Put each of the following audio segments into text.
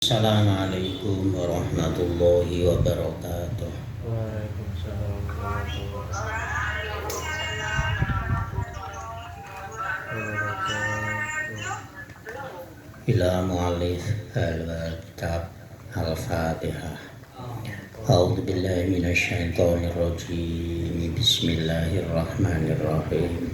Assalamualaikum warahmatullahi wabarakatuh. Waalaikumsalam warahmatullahi wabarakatuh. Ila mu'alif al-kitab al-fatihah. A'udhu billahi minasyaitonir rajim. Bismillahirrahmanirrahim.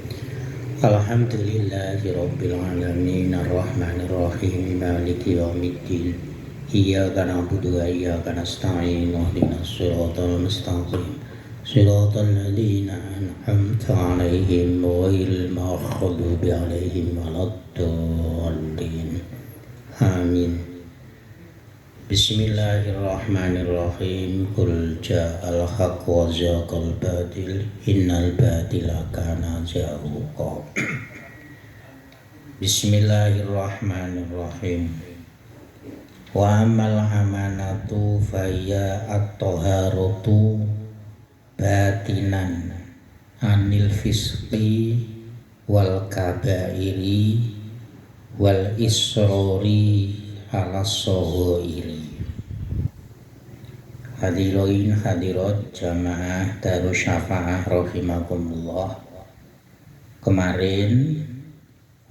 Alhamdulillahi rabbil alamin arrahmanir rahim maliki yaumiddin. Iyyaka na'budu wa iyyaka nasta'in ihdinas siratal mustaqim siratal ladzina an'amta 'alaihim ghairil maghdubi 'alaihim waladdallin. Amin. Bismillahirrahmanirrahim. Qul ja'al haqq wa zaqal batil innal batila kana zahuqa. Bismillahirrahmanirrahim. Wa amal amanatu faya at-taharatu batinan anil fisqi wal kabairi wal isrori ala sohoiri. Hadirin hadirat jamaah Darus Syafaah rahimakumullah. Kemarin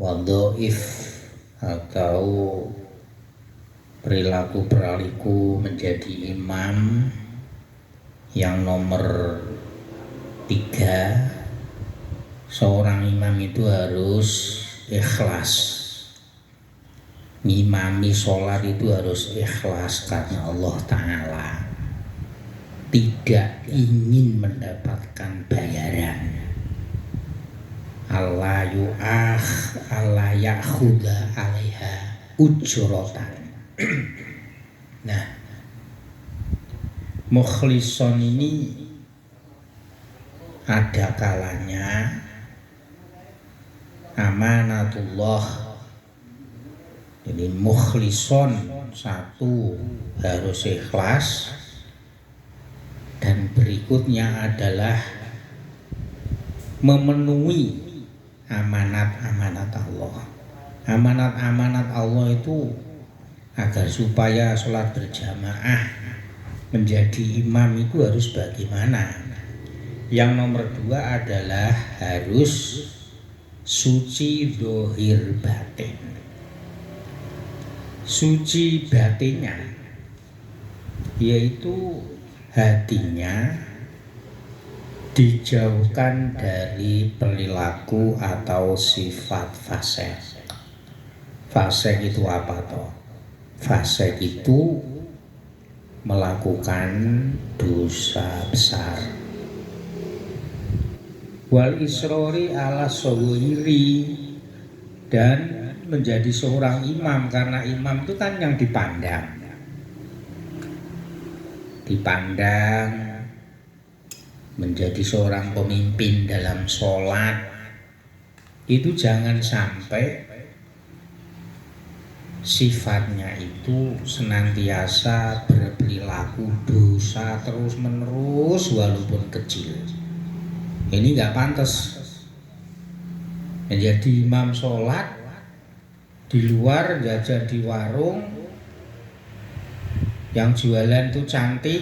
wadhaif atau perilaku menjadi imam yang nomor 3, seorang imam itu harus ikhlas. Ngimami sholat itu harus ikhlas karena Allah Ta'ala, tidak ingin mendapatkan bayaran. Allah ya'khudha 'alaiha ujrotan. Nah, mukhlison ini ada kalanya amanatullah. Jadi mukhlison, satu harus ikhlas, dan berikutnya adalah memenuhi amanat-amanat Allah. Amanat-amanat Allah itu agar supaya sholat berjamaah menjadi imam itu harus bagaimana? Yang nomor 2 adalah harus suci zahir batin. Suci batinnya yaitu hatinya dijauhkan dari perilaku atau sifat fasik. Fasik itu apa toh? Fasik itu melakukan dosa besar. Wal isrori ala sohiri, dan menjadi seorang imam, karena imam itu kan yang dipandang menjadi seorang pemimpin dalam sholat itu jangan sampai sifatnya itu senantiasa berperilaku dosa terus menerus walaupun kecil. Ini nggak pantas. Menjadi imam sholat di luar, jajan di warung, yang jualan itu cantik,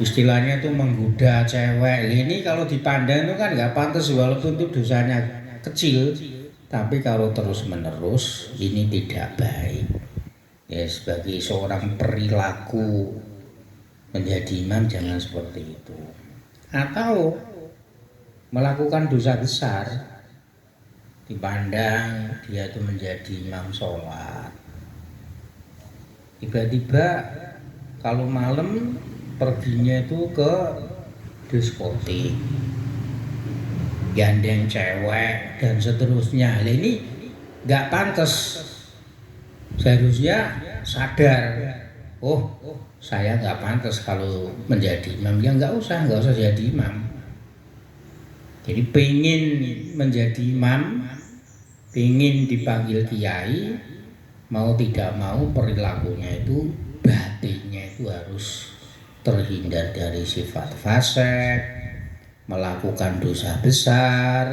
istilahnya itu menggoda cewek. Ini kalau dipandang itu kan nggak pantas walaupun itu dosanya kecil. Tapi kalau terus menerus ini tidak baik. Ya, sebagai seorang perilaku menjadi imam jangan seperti itu. Atau melakukan dosa besar, dipandang dia itu menjadi imam sholat. Tiba-tiba kalau malam perginya itu ke diskotik, gandeng cewek dan seterusnya. Nah, ini nggak pantas. Seharusnya sadar, oh saya nggak pantas kalau menjadi imam. Ya nggak usah jadi imam. Jadi pengen menjadi imam, pengen dipanggil kiai, mau tidak mau perilakunya itu, batinnya itu harus terhindar dari sifat fasik, melakukan dosa besar,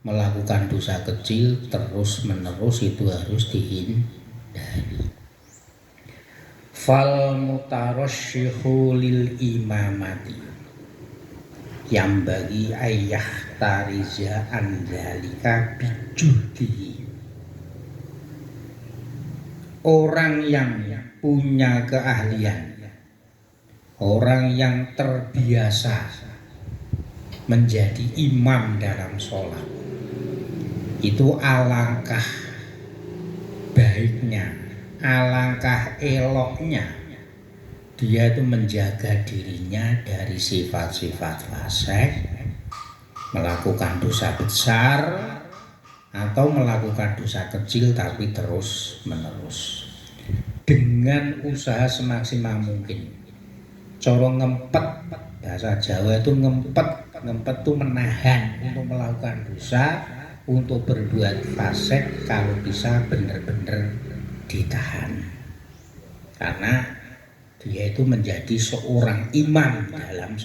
melakukan dosa kecil terus menerus itu harus dihindari. Fal mutarasyihu lil imamati yang bagi ayah tariza andalika bijuhdi. Orang yang punya keahlian, orang yang terbiasa menjadi imam dalam sholat, itu alangkah baiknya, alangkah eloknya dia itu menjaga dirinya dari sifat-sifat fasik, melakukan dosa besar atau melakukan dosa kecil tapi terus menerus dengan usaha semaksimal mungkin. Coro ngempet, bahasa Jawa itu ngempet itu menahan untuk melakukan dosa, untuk berbuat fasik, kalau bisa benar-benar ditahan, karena dia itu menjadi seorang imam dalam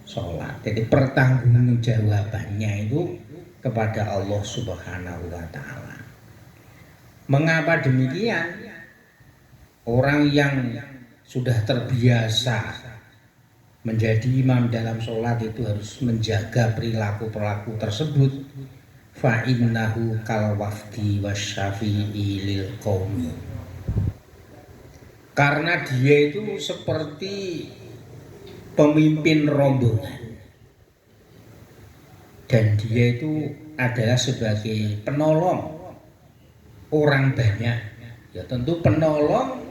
sholat. Jadi pertanggungjawabannya itu kepada Allah Subhanahu wa Ta'ala. Mengapa demikian? Orang yang sudah terbiasa menjadi imam dalam sholat itu harus menjaga perilaku-perilaku tersebut. Fa innahu kal wafdi wasyafi'i lil qaumi. Karena dia itu seperti pemimpin rombongan, dan dia itu adalah sebagai penolong orang banyak. Ya tentu penolong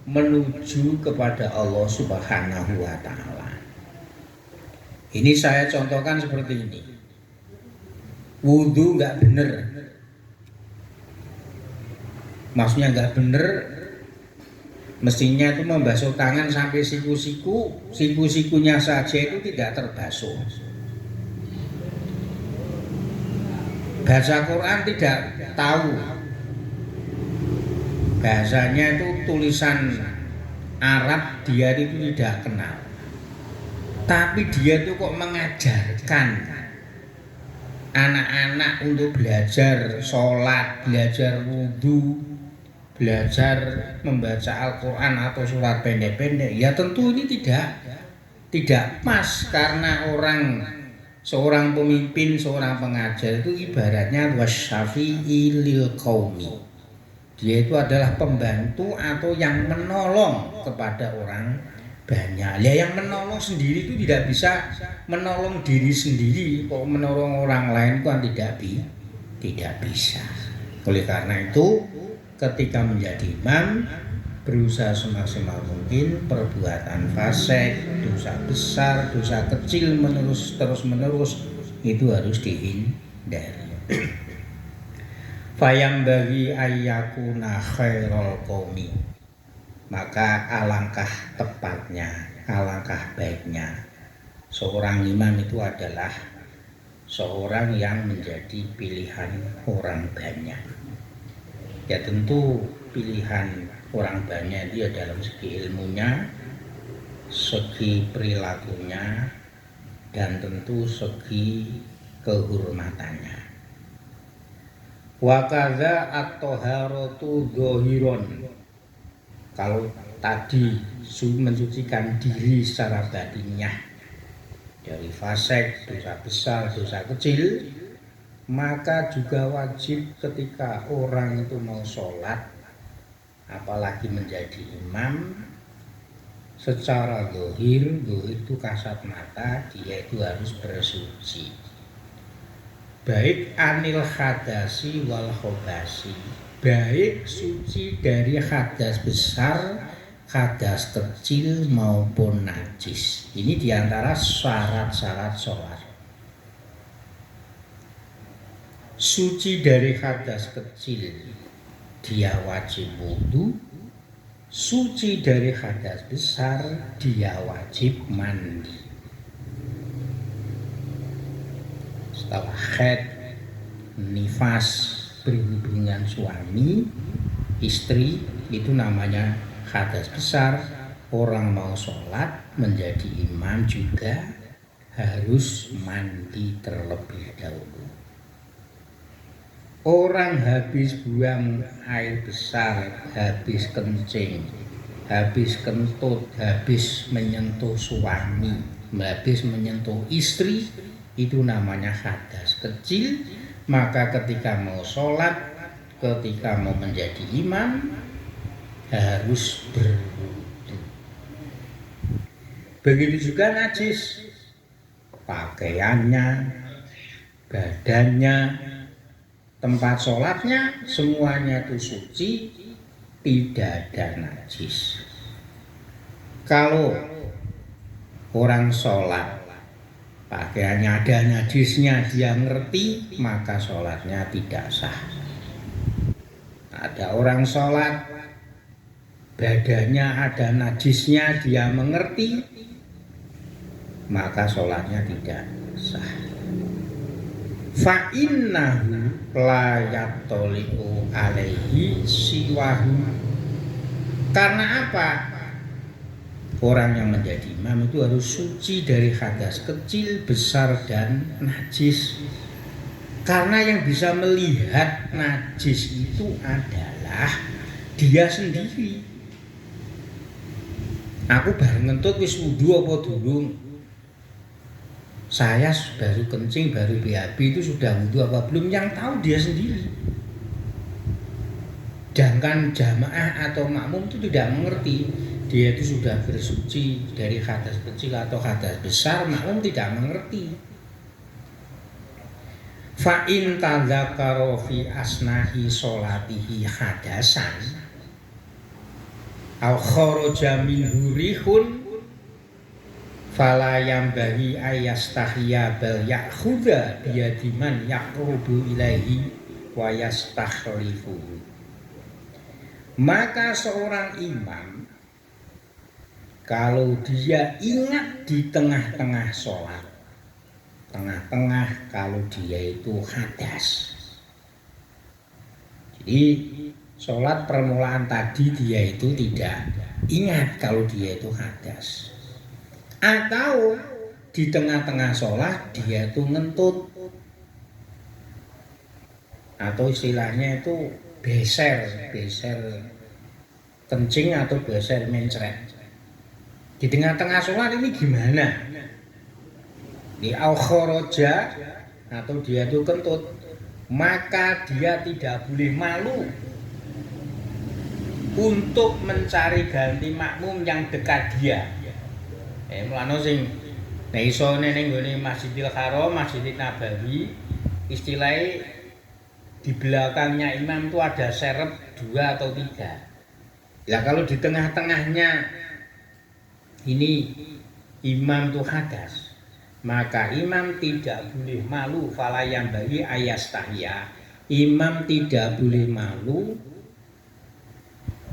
menuju kepada Allah Subhanahu wa Ta'ala. Ini saya contohkan seperti ini. Wudhu nggak bener, maksudnya nggak bener, mestinya itu membasuh tangan sampai siku-siku, siku-sikunya saja itu tidak terbasuh. Baca Quran tidak tahu, bahasanya itu tulisan Arab dia itu tidak kenal, tapi dia itu kok mengajarkan anak-anak untuk belajar sholat, belajar wudhu, belajar membaca Al-Quran atau surat pendek-pendek. Ya tentu ini tidak pas, karena seorang pemimpin, seorang pengajar itu ibaratnya wasyafi'i lil qaumi. Dia itu adalah pembantu atau yang menolong kepada orang banyak. Ya yang menolong sendiri itu tidak bisa menolong diri sendiri, kok menolong orang lain kan tidak bisa. Oleh karena itu ketika menjadi imam, berusaha semaksimal mungkin perbuatan fasik, dosa besar, dosa kecil terus menerus itu harus dihindari. Fayam bagi ayyakuna khairul qaumi, maka alangkah tepatnya, alangkah baiknya seorang imam itu adalah seorang yang menjadi pilihan orang banyak. Ya tentu pilihan orang banyak dia dalam segi ilmunya, segi perilakunya, dan tentu segi kehormatannya. Wa kadza at-taharatu dhahiron. Kalau tadi mensucikan diri secara batinnya dari fasik, dosa besar, dosa kecil, maka juga wajib ketika orang itu mau sholat, apalagi menjadi imam, secara zahir itu kasat mata dia itu harus bersuci, baik anil hadasi wal khobasi, baik suci dari hadas besar, hadas kecil maupun najis. Ini diantara syarat-syarat sholat. Suci dari hadas kecil dia wajib wudu, suci dari hadas besar dia wajib mandi. Setelah haid, nifas, berhubungan suami istri, itu namanya hadas besar. Orang mau sholat menjadi imam juga harus mandi terlebih dahulu. Orang habis buang air besar, habis kencing, habis kentut, habis menyentuh suami, habis menyentuh istri, itu namanya hadas kecil. Maka ketika mau sholat, ketika mau menjadi imam, harus berwudu. Begitu juga najis, pakaiannya, badannya, tempat sholatnya, semuanya itu suci, tidak ada najis. Kalau orang sholat pakaiannya ada najisnya, dia ngerti, maka sholatnya tidak sah. Ada orang sholat badannya ada najisnya, dia mengerti, maka sholatnya tidak sah. Fa innahu la yattali'u alaihi siwahu. Karena apa? Orang yang menjadi imam itu harus suci dari hadas kecil, besar, dan najis. Karena yang bisa melihat najis itu adalah dia sendiri. Aku bareng ngentut wis wudu apa durung? Saya baru kencing, baru BAB itu sudah wudu apa belum? Yang tahu dia sendiri. Sedangkan jamaah atau makmum itu tidak mengerti. Dia itu sudah bersuci dari hadas kecil atau hadas besar, makmum tidak mengerti. Fa in tadzakara fi asnahi sholatihi hadasan aw kharaja minhu rihun fala yambahi ayastahiya bal yakhudha biyadiman yaqrubu ilaihi wa yastakhlifu. Maka seorang imam kalau dia ingat di tengah-tengah sholat, tengah-tengah kalau dia itu hadas, jadi sholat permulaan tadi dia itu tidak ingat kalau dia itu hadas, atau di tengah-tengah sholat dia itu ngentut, atau istilahnya itu beser kencing atau beser mencret. Di tengah-tengah sholat ini gimana? Di al-khoroja atau dia itu kentut, maka dia tidak boleh malu untuk mencari ganti makmum yang dekat dia. Mulane sing nek iso ning nggone Masjidil Haram, Masjidil Nabawi, istilahnya di belakangnya imam itu ada serep 2 atau 3. Ya kalau di tengah-tengahnya ini imam itu hadas, maka imam tidak boleh malu. Fala yang bagi ayastahya, imam tidak boleh malu.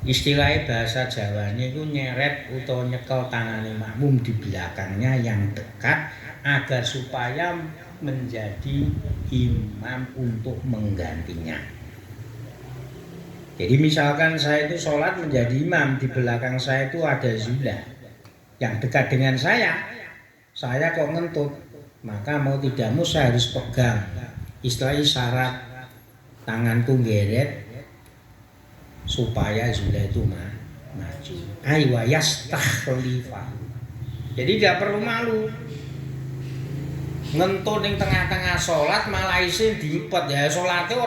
Istilahnya bahasa Jawanya itu nyeret atau nyekel tangan makmum di belakangnya yang dekat, agar supaya menjadi imam untuk menggantinya. Jadi misalkan saya itu sholat menjadi imam, di belakang saya itu ada Zula yang dekat dengan saya kok ngentut, maka mau tidak mau saya harus pegang, istilahnya isyarat tanganku geret supaya Zula itu maju. Aywa yastakhlifa. Jadi tidak perlu malu ngentut ning tengah-tengah sholat malah isin diipet, ya sholatnya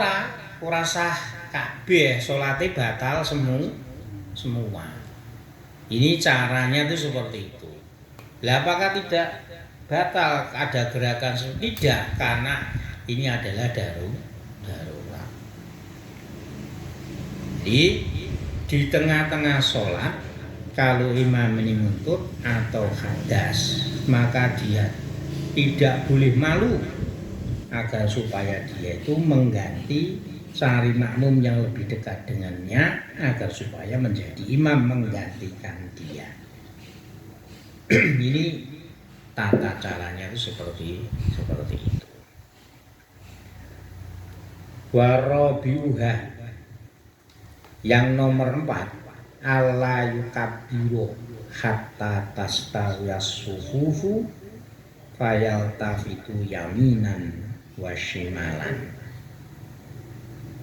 ora sah kabeh, sholatnya batal semua. Ini caranya itu seperti itu. Lah apakah tidak batal ada gerakan? Tidak, karena ini adalah darurat. Jadi di tengah-tengah sholat kalau imam ini ngentut atau hadas, maka dia tidak boleh malu, agar supaya dia itu mengganti, cari makmum yang lebih dekat dengannya, agar supaya menjadi imam menggantikan dia. Ini tata caranya itu seperti itu. Warabiuha, yang nomor 4, alla yukabbiru hatta tastawiyas sufufu fayal tafitu yaminan wa shimalan.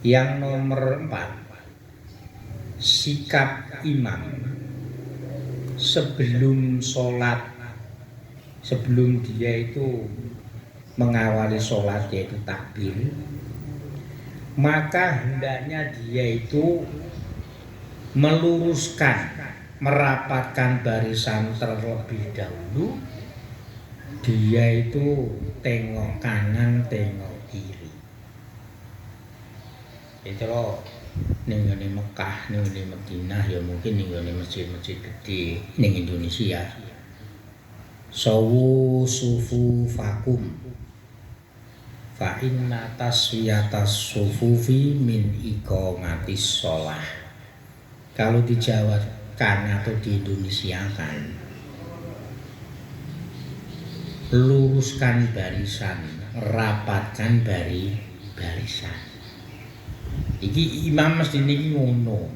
Yang nomor 4, sikap imam sebelum sholat, sebelum dia itu mengawali sholat yaitu takbir, maka hendaknya dia itu meluruskan, merapatkan barisan terlebih dahulu. Dia itu tengok kanan, tengok kiri. Itu loh, ning ngene Mekah, ning ngene Madinah, ya mungkin ning ngene masjid-masjid gede ning Indonesia. Sawu sufufakum fa inna taswiyatas sufufi min iqamatis shalah. Kalau di Jawa kan atau di Indonesia kan, luruskan barisan, rapatkan barisan. Iki imam mesti niki ngono.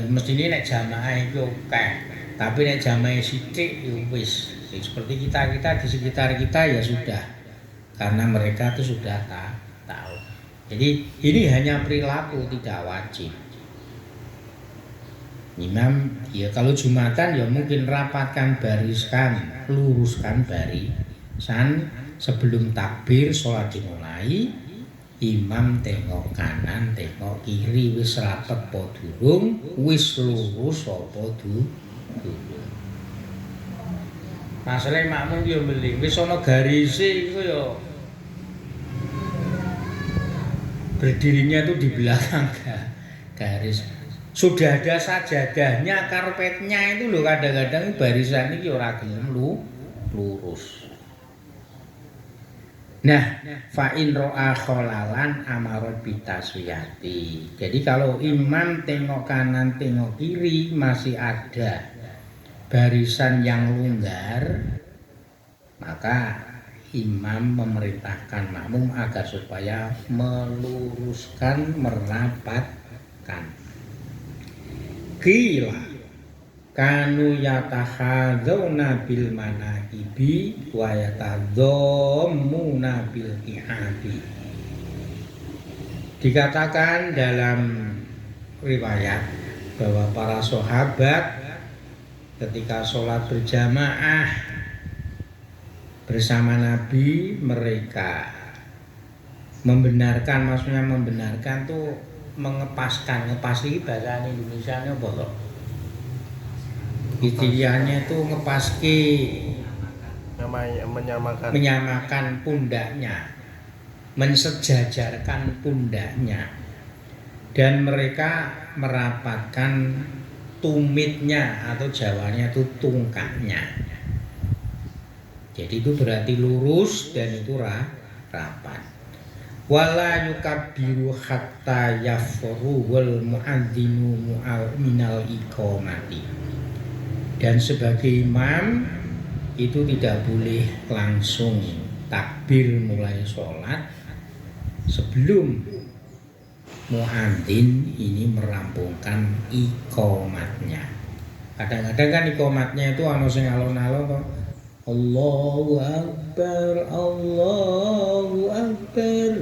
Mesti nek jamaah itu akeh, tapi nek jamaah sithik ya wis. Seperti kita di sekitar kita ya sudah, karena mereka itu sudah tahu. Jadi ini hanya perilaku, tidak wajib. Imam ya kalau Jumatan ya mungkin rapatkan barisan, luruskan barisan sebelum takbir sholat dimulai. Imam tengok kanan, tengok kiri, wis rapet apa durung, wis lurus apa durung. Masalah makmum yo mbeling, wis ana garise iku yo berdirinya tuh di belakang garis. Sudah ada sajadahnya, karpetnya itu loh, kadang-kadang barisan ini ora gelem lurus. Nah, fa'in ro'a kholalan amarot bitaswiyati. Jadi kalau imam tengok kanan, tengok kiri masih ada barisan yang longgar, maka imam memerintahkan makmum agar supaya meluruskan, merapatkan. Qila kanu yatahadzawna bil manakibi wa yatadhammuna bil ihabi. Dikatakan dalam riwayat bahwa para sahabat ketika sholat berjamaah bersama Nabi, mereka membenarkan, maksudnya membenarkan tuh mengepaskan, ngepas ini bahasa Indonesia ini apa loh? Istilahnya tuh ngepaski, menyamakan pundaknya, mensejajarkan pundaknya, dan mereka merapatkan tumitnya atau Jawanya itu tungkaknya. Jadi itu berarti lurus dan itu rapat. Wala yukabbiru hatta yafrughul mu'adzinu minal iqamati. Dan sebagai imam itu tidak boleh langsung takbir mulai sholat sebelum muadzin ini merampungkan iqamatnya. Kadang-kadang kan iqamatnya itu ana sing alon-alon kok Allahu Akbar, Allahu Akbar.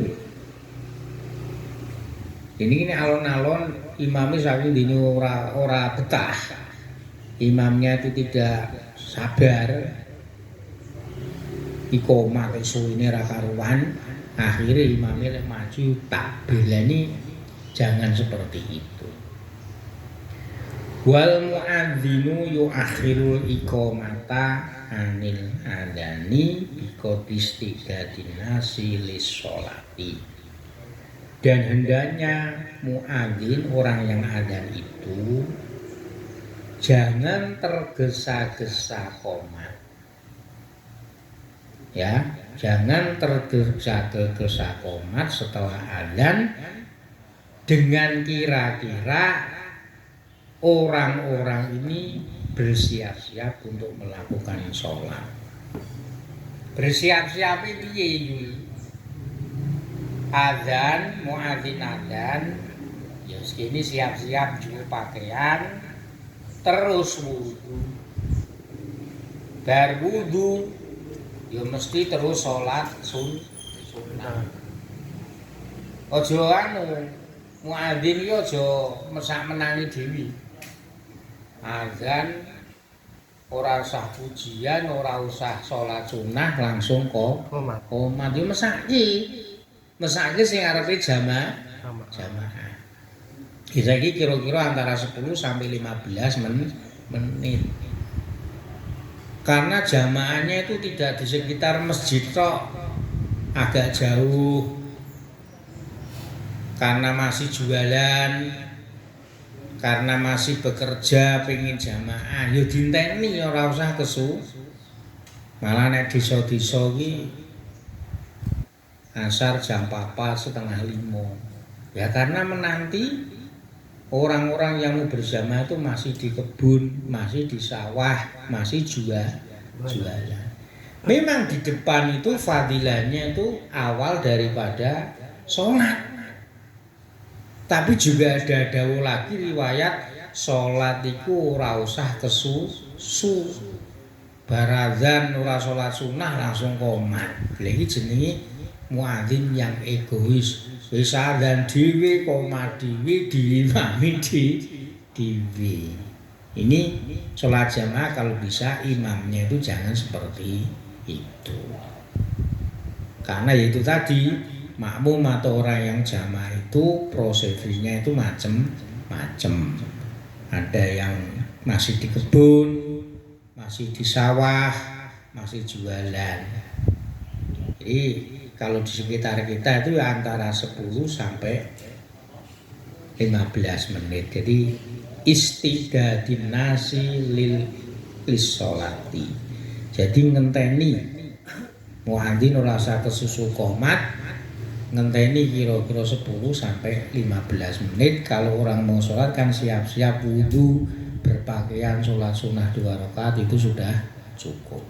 Ini alon-alon imamnya saking dini ora betah. Imamnya itu tidak sabar. Iqamat suwine ra karuan, akhirnya imamnya maju takbir. Ini jangan seperti itu. Wal muadzinu yuakhirul iqamata anil adani biqadistiqadin nasi lis-sholati. Dan hendaknya muadzin, orang yang adzan itu jangan tergesa-gesa qomat. Ya, jangan tergesa-gesa qomat setelah adzan dengan kira-kira orang-orang ini bersiap-siap untuk melakukan sholat. Bersiap-siap itu adzan, muadzin adzan, ya segini siap-siap cuci pakaian, terus wudu. Bar wudu, ya mesti terus sholat sunnah. Ojo anu muadzin iki aja mesak menangi dhewe. Azan ora usah pujian, ora usah salat sunah langsung kok. Qomat yo mesaki. Mesaki sing arepe jamaah. Iki kira-kira antara 10 sampai 15 menit. Karena jamaahnya itu tidak di sekitar masjid tok, agak jauh. Karena masih jualan, karena masih bekerja pengen jamaah, yo dinteni ora usah kesu. Malah nek desa-desa iki asar jam 4:30. Ya karena menanti orang-orang yang mau berjamaah itu masih di kebun, masih di sawah, masih jualan. Memang di depan itu fadilahnya itu awal daripada sholat. Tapi juga ada dawuh lagi riwayat sholat iku ora usah kesusu. Barazan ora sholat sunah langsung qomat. Lha iki jenenge muadzin yang egois. Wis adzan dhewe qomat dhewe diimami dhewe. Ini sholat jamaah kalau bisa imamnya itu jangan seperti itu. Karena itu tadi makmum atau orang yang jamaah itu prosedurnya itu macem-macem. Ada yang masih di kebun, masih di sawah, masih jualan. Jadi kalau di sekitar kita itu antara 10 sampai 15 menit. Jadi istidadin nasi lissolati. Jadi ngenteni muadzin ora usah kesusu qomat, ngenteni kira-kira 10 sampai 15 menit. Kalau orang mau sholat kan siap-siap wudu, berpakaian, sholat sunnah 2 rakaat itu sudah cukup.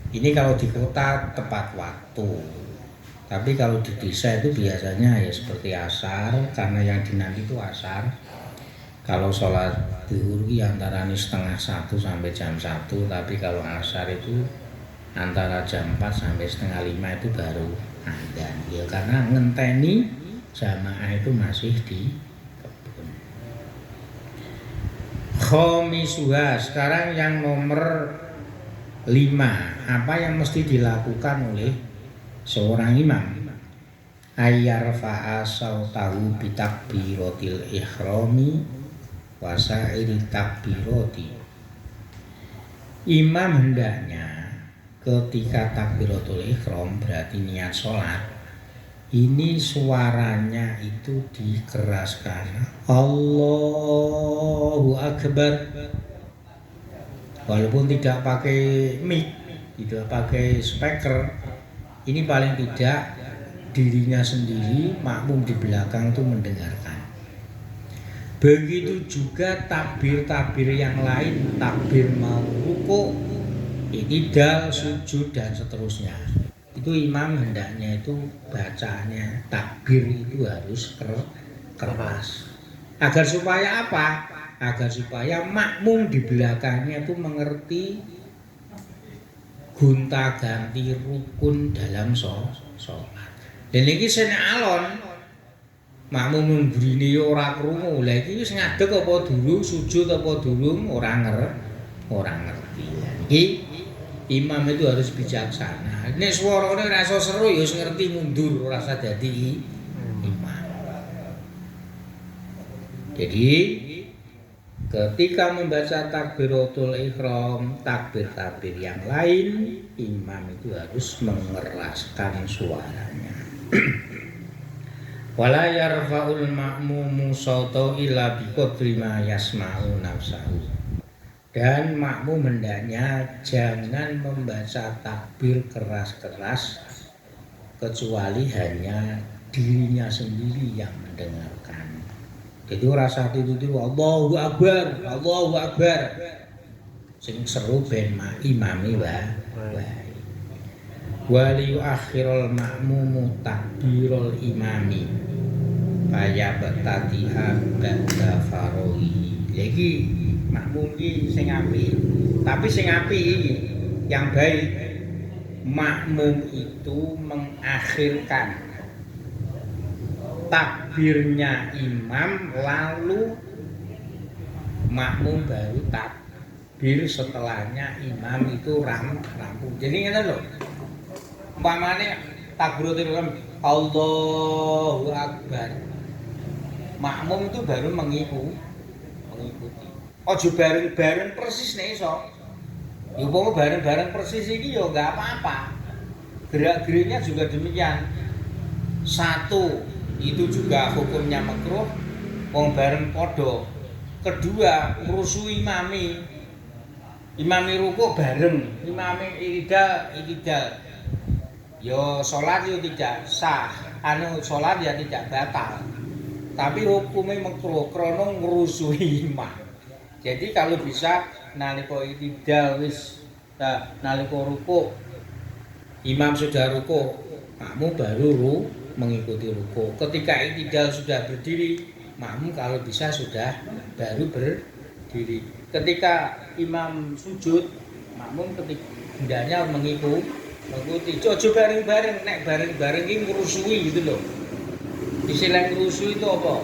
Ini kalau di kota tepat waktu. Tapi kalau di desa itu biasanya ya seperti asar, karena yang dinanti itu asar. Kalau sholat zuhur antara 12:30 sampai jam 1, tapi kalau asar itu antara jam 4 sampai 4:30 itu baru adzan. Ya karena ngenteni jamaah itu masih di kebun. Khomisuha, sekarang yang nomor 5, apa yang mesti dilakukan oleh seorang imam? Ayyarfa'a sautahu bitakbiratil ihrami wa sa'iri takbirati. Imam hendaknya ketika takbiratul ihram berarti niat sholat, ini suaranya itu dikeraskan. Allahu Akbar. Walaupun tidak pakai mic, tidak pakai speaker, ini paling tidak dirinya sendiri, makmum di belakang itu mendengarkan. Begitu juga takbir-takbir yang lain, takbir mau ruku, i'tidal, sujud dan seterusnya. Itu imam hendaknya itu bacaannya takbir itu harus keras. Agar supaya apa? Agar supaya makmum di belakangnya itu mengerti gonta-ganti rukun dalam sholat. Dan ini sene alon makmum mbrine ora krungu. Lah iki wis ngadeg apa durung, sujud apa durung ora ngerti. Iki imam itu harus bijaksana. Nek swarane ora iso seru ya wis ngerti mundur, ora usah dadi imam. Jadi ketika membaca takbiratul ihram, takbir-takbir yang lain, imam itu harus mengeraskan suaranya. Wala yarfa'ul ma'mumu sauta illa biqadri ma yasma'u nafsahu. Dan makmum hendaknya jangan membaca takbir keras-keras kecuali hanya dirinya sendiri yang mendengarkan. Jadi rasa tiru-tiru Allahu Akbar, Allahu Akbar. Sing seru ben imami wae. Wali akhirul ma'mumu takbirul imami. Kaya betatiha ba'da farohi. Lagi makmum iki sing apik. Tapi sing apik yang baik, makmum itu mengakhirkan takbirnya imam lalu makmum baru takbir setelahnya imam itu rampung. Jadi ngene lho. Umpamane takbiratul ihram Allahu Akbar. Makmum itu baru mengikuti. Ojo bareng-bareng persis nek iso. Ya umpama bareng-bareng persis iki ya enggak apa-apa. Gerak-geriknya juga demikian. Satu, itu juga hukumnya makruh wong bareng padha. Kedua, ngrusuhi imami ruku bareng, imami iktidal. Ya salat yo tidak sah, salat ya tidak batal. Tapi hukumnya makruh krana ngrusuhi imam. Jadi kalau bisa nalika iktidal wis nalika ruku imam sudah ruku, makmum baru mengikuti ruku. Ketika iktidal sudah berdiri, makmum kalau bisa sudah baru berdiri. Ketika imam sujud, makmum hendaknya mengikuti. Ojo bareng-bareng, nek bareng-bareng iki ngrusuhi gitu loh. Istilah ngrusuhi itu apa?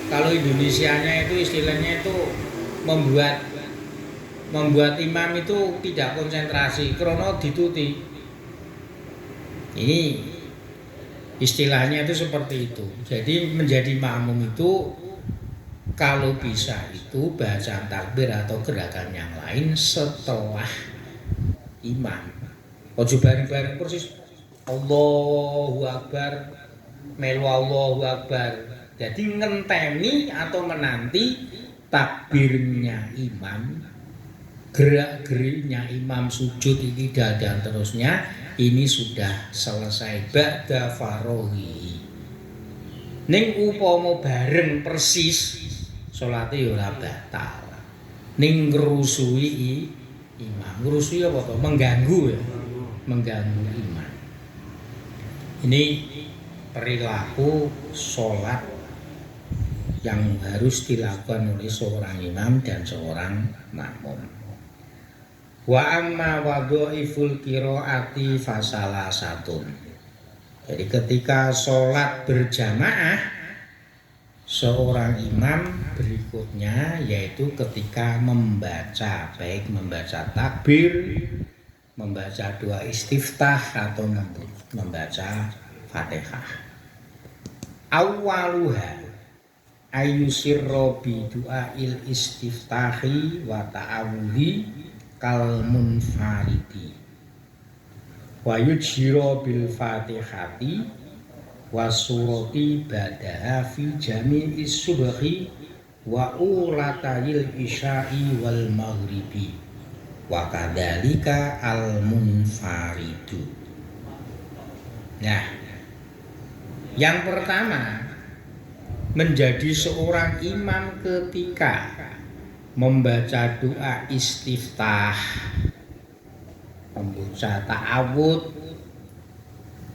Kalau Indonesianya itu istilahnya itu membuat imam itu tidak konsentrasi karena dituti. Ini istilahnya itu seperti itu. Jadi menjadi makmum itu kalau bisa itu bacaan takbir atau gerakan yang lain setelah imam. Ojo bareng-bareng persis Allahu Akbar, melu Allahu Akbar. Jadi ngenteni atau menanti takbirnya imam, gerak-geriknya imam sujud iktidal dan terusnya ini sudah selesai ba'da faraghi. Ning upama bareng persis salate ya ora batal. Ning ngrusuhi imam. Ngrusuhi apa to? Mengganggu ya. Mengganggu imam. Ini perilaku salat yang harus dilakukan oleh seorang imam dan seorang makmum. Wa amma wadhaiful qiraati fasalasatun. Jadi ketika sholat berjamaah seorang imam berikutnya yaitu ketika membaca, baik membaca takbir, membaca doa istiftah atau membaca Fatihah. Awwaluha ayyusirra bi du'ail istiftahi wa ta'awudhi kal munfaridi wa yujhira bil fatihati wa surati ba'daha fi jami'is subhi wa ulatayil isya'i wal maghribi wa kadzalika al munfaridu. Nah, yang pertama menjadi seorang imam ketika membaca doa istiftah, membaca ta'awud,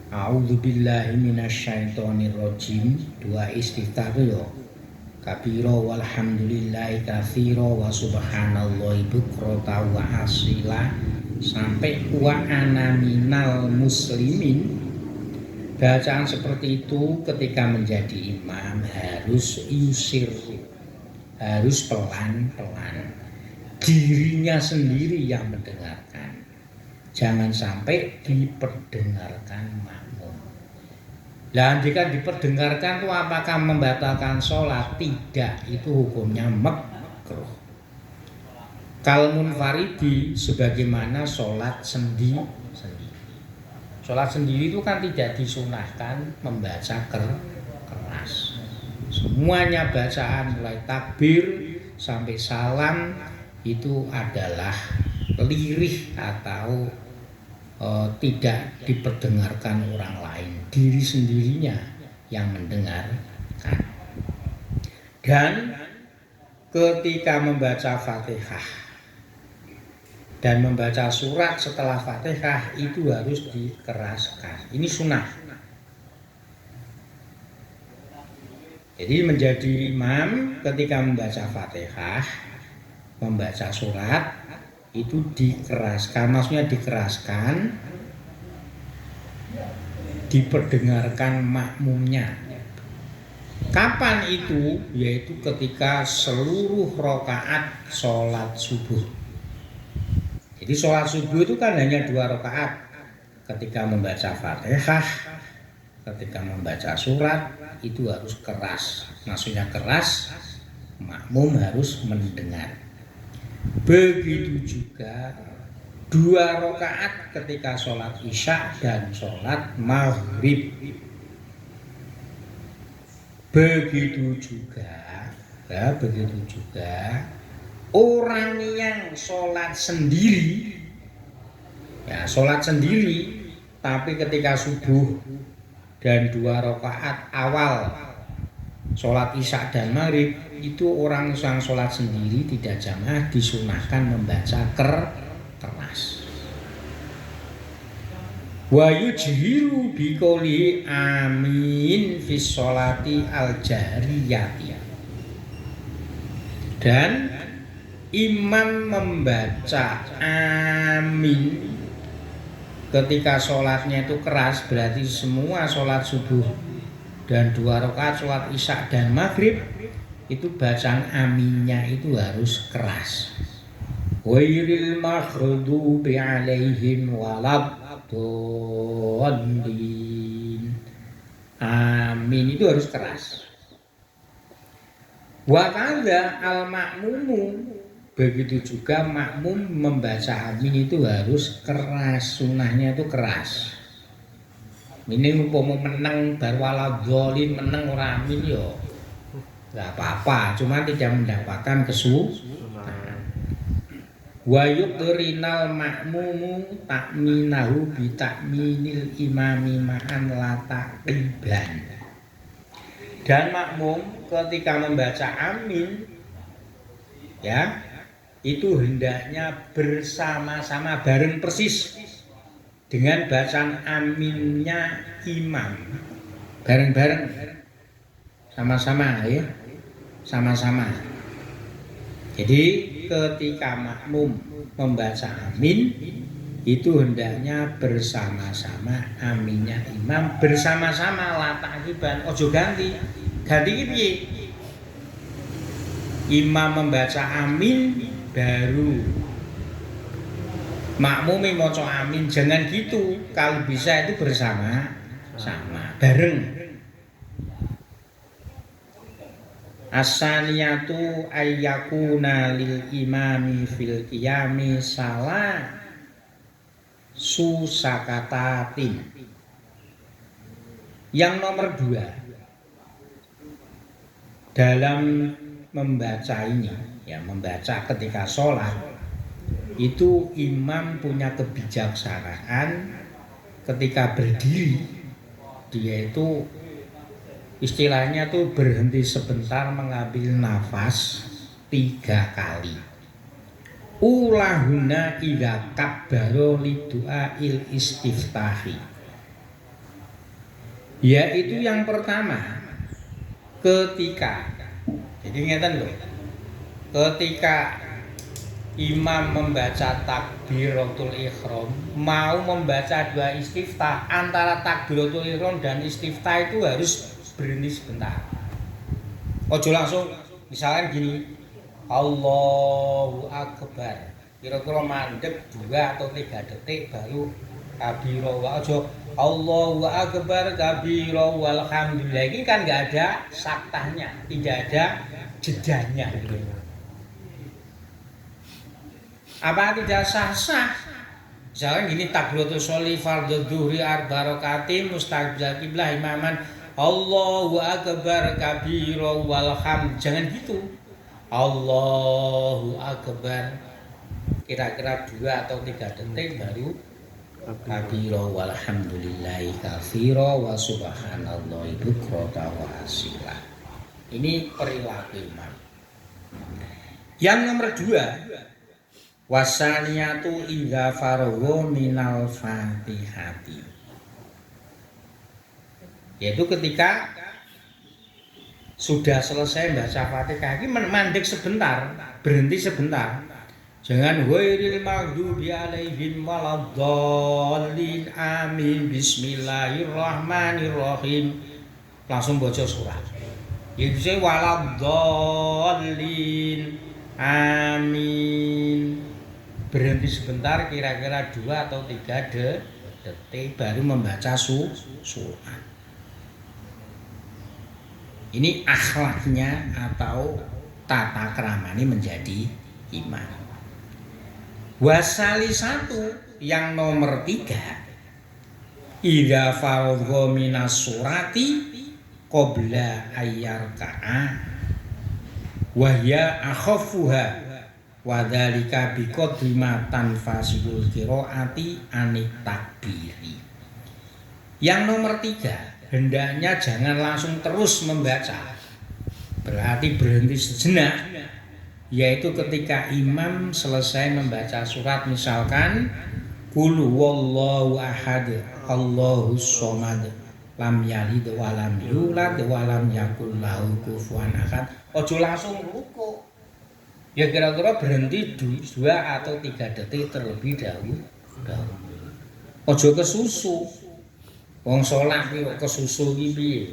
a'udzubillahi minasyaitonirrajim, doa istiftah itu ya kabira walhamdulillahi katsira wa subhanallahi bukrata wa asila sampai wa ana minal muslimin. Bacaan seperti itu ketika menjadi imam harus yusir, harus pelan-pelan. Dirinya sendiri yang mendengarkan. Jangan sampai diperdengarkan makmum. Lah jika diperdengarkan itu apakah membatalkan sholat? Tidak, itu hukumnya makruh. Kal munfaridi sebagaimana sholat sendiri. Sholat sendiri itu kan tidak disunahkan membaca keras. Semuanya bacaan mulai takbir sampai salam itu adalah lirih atau tidak diperdengarkan orang lain, diri sendirinya yang mendengarkan. Dan ketika membaca Fatihah dan membaca surat setelah Fatihah itu harus dikeraskan. Ini sunnah. Jadi menjadi imam ketika membaca Fatihah, membaca surat itu dikeraskan, maksudnya dikeraskan diperdengarkan makmumnya. Kapan itu? Yaitu ketika seluruh rakaat sholat subuh. Jadi sholat subuh itu kan hanya 2 rakaat. Ketika membaca Fatihah, ketika membaca surat itu harus keras. Maksudnya keras, makmum harus mendengar. Begitu juga 2 rakaat ketika sholat isya dan sholat maghrib. Begitu juga orang yang sholat sendiri, ya sholat sendiri, tapi ketika subuh dan 2 rakaat awal sholat isya dan maghrib itu orang yang sholat sendiri tidak jamaah disunahkan membaca keras. Wa yujhiru biqouli amin fi sholati al-jahriyati. Dan imam membaca amin ketika sholatnya itu keras, berarti semua sholat subuh dan 2 rakaat sholat isya dan maghrib itu bacaan aminnya itu harus keras. Ghairil maghdubi alaihim waladdallin. Amin itu harus keras. Wa kadza al makmumu, begitu juga makmum membaca amin itu harus keras, sunahnya itu keras. Ini umpama menang bar waladdallin menang ora amin yo enggak apa-apa, cuma tidak mendapatkan kesunahan. Wa yuqrinal makmumu takminahu bi takminil imami ma'an la taqiban. Dan makmum ketika membaca amin ya itu hendaknya bersama-sama bareng persis dengan bacaan aminnya imam, bareng-bareng sama-sama ya, sama-sama. Jadi ketika makmum membaca amin itu hendaknya bersama-sama aminnya imam, bersama-sama la taqiban, ojo ganti piye? Imam membaca amin baru makmum maca amin, jangan gitu. Kalau bisa itu bersama-sama, bareng. As-saniyatu ayyakuna lil imami fil qiyami salah susakatatin. Yang nomor 2, dalam membaca ini, ya membaca ketika sholat itu imam punya kebijaksanaan ketika berdiri, dia itu istilahnya tuh berhenti sebentar mengambil nafas 3 kali. Ulahuna idza kabbaro lidu'a il istiftahi. Yaitu yang pertama ketika, jadi ngeten lho, ketika imam membaca takbiratul ihram mau membaca 2 istiftah, antara takbiratul ihram dan istiftah itu harus berhenti sebentar. Ojo langsung misalnya gini, Allahu Akbar, kira-kira mandek 2 atau 3 detik baru kabira wa ojo Allahu Akbar kabira walhamdulillah. Ini kan nggak ada saktahnya, tidak ada jedanya. Apa tidak sah-sah? Misalnya gini, takbiratul sholli fardhu dzuhri arba rakaatin mustaqbil qiblah imaman Allahu Akbar kabira walhamd. Jangan gitu. Allahu Akbar kira-kira 2 atau 3 detik baru kabira walhamdulillahi katsira wa subhanallahi bukratan wa asila. Ini perilaku imam. Yang nomor 2, wasaniyatu idza faragha minal fatihati. Yaitu ketika sudah selesai baca Fatihah, ini mandek sebentar, berhenti sebentar. Jangan ghairil maghdubi alaihim waladdallin. Amin. Bismillahirrahmanirrahim. Langsung baca surat. Ya bisa waladdallin. Amin. Berhenti sebentar kira-kira 2 atau 3 detik baru membaca surat. Ini akhlaknya atau tata krama ini menjadi imam. Wasali 1 yang nomor 3, idza faradha minas surati qabla ayyarka'a wa hiya akhaffuha wa dzalika biqadri ma tanfasidul qiraati anit takbiri. Yang nomor 3, hendaknya jangan langsung terus membaca, berarti berhenti sejenak, yaitu ketika imam selesai membaca surat, misalkan qul huwallahu ahad Allahus shomad lam yalid wa lam yulad wa lam yakul lahu kufuwan ahad, ojo langsung ruku, ya kira-kira berhenti 2 atau 3 detik terlebih dahulu. Ojo kesusu, wong sholat kok kesusu iki piye?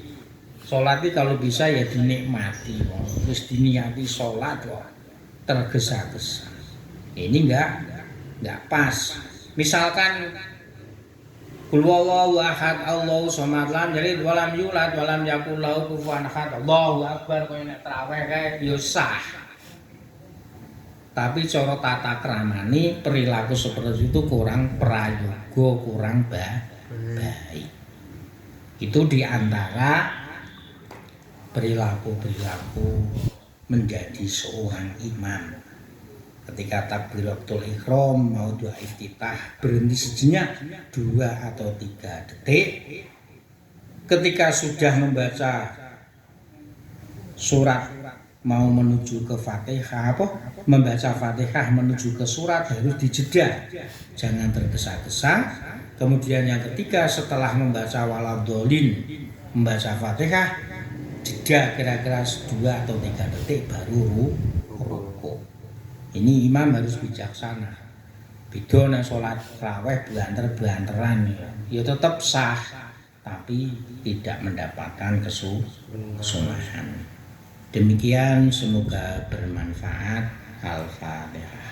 Sholat iki kalau bisa ya dinikmati, wis diniati sholat kok tergesa-gesa. Ini enggak pas. Misalkan qul huwallahu ahad Allahu shomad lam yalid wa lam yulad wa lam yakul lahu kufuwan ahad, Allahu akbar, koyo nek traweh kae ya sah. Tapi cara tata kramane perilaku seperti itu kurang prayoga, kurang baik. Itu diantara perilaku-perilaku menjadi seorang imam. Ketika takbiratul ihram mau doa iftitah, berhenti sejenak 2 atau 3 detik. Ketika sudah membaca surat mau menuju ke Fatihah, membaca Fatihah menuju ke surat harus dijeda, jangan tergesa-gesa. Kemudian yang ketiga, setelah membaca waladhdallin, membaca Fatihah, jeda kira-kira 2 atau 3 detik baru ruku. Ini imam harus bijaksana. Beda nek salat raweh banter-banteran ya tetap sah, tapi tidak mendapatkan kesunahan. Demikian, semoga bermanfaat. Al-Fatihah.